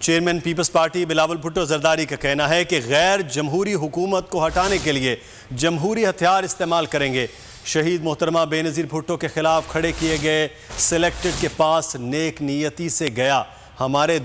Chairman people's party Bilawal Bhutto Zardari का कहना है कि गैर जमहूरी हुकूमत को हटाने के लिए जमहूरी हथियार इस्तेमाल करेंगे। शहीद मोहतरमा बेनज़ीर भुट्टो के खिलाफ खड़े किए गए सिलेक्टेड के पास नेक नियति से गया। हमारे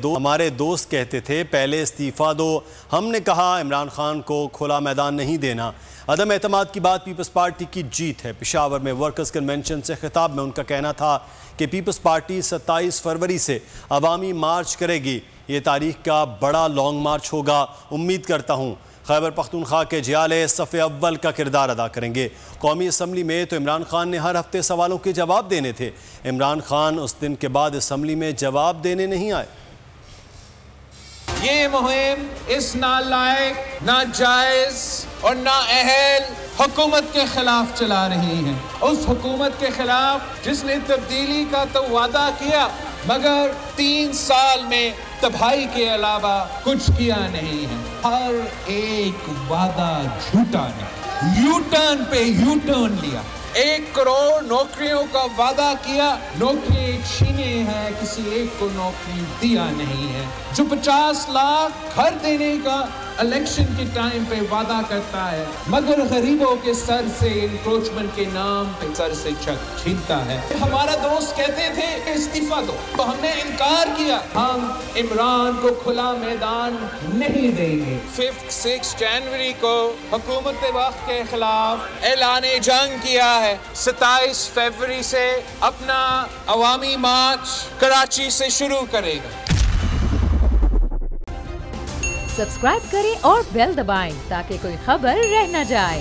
दोस्त कहते थे पहले इस्तीफ़ा दो। हमने कहा इमरान खान को खुला मैदान नहीं देना। अदम एतमाद की बात पीपल्स पार्टी की जीत है। पेशावर में वर्कर्स कन्वेंशन से खिताब में उनका कहना था कि पीपल्स पार्टी 27 फरवरी से अवामी मार्च करेगी। ये तारीख का बड़ा लॉन्ग मार्च होगा। उम्मीद करता हूँ खैबर पख्तूनख्वा के जियाले सफ़े अव्वल का किरदार अदा करेंगे। कौमी असम्बली में तो इमरान खान ने हर हफ्ते सवालों के जवाब देने थे। इमरान खान उस दिन के बाद असम्बली में जवाब देने नहीं आए। ये मुहिम इस नालायक, नाजायज और नाअहल हुकूमत के खिलाफ चला रही है। उस हुकूमत के खिलाफ जिसने तब्दीली का तो वादा किया मगर 3 साल में तबाही के अलावा कुछ किया नहीं है। हर एक वादा झूठा है। यू टर्न पे यू टर्न लिया। 1 करोड़ नौकरियों का वादा किया, नौकरी छीने हैं, किसी एक को नौकरी दिया नहीं है। जो 50 लाख घर देने का इलेक्शन के टाइम पे वादा करता है मगर गरीबों के सर से इंक्रोचमेंट के नाम पे सर से छीनता है। हमारा दोस्त कहते थे इस्तीफा दो, तो हमने इनकार किया। हम इमरान को खुला मैदान नहीं देंगे। 5-6 जनवरी को हुकूमत वक्त के खिलाफ ऐलान जंग किया है। 27 फरवरी से अपना अवामी मार्च कराची से शुरू करेगा। सब्सक्राइब करें और बेल दबाएं ताकि कोई खबर रह न जाए।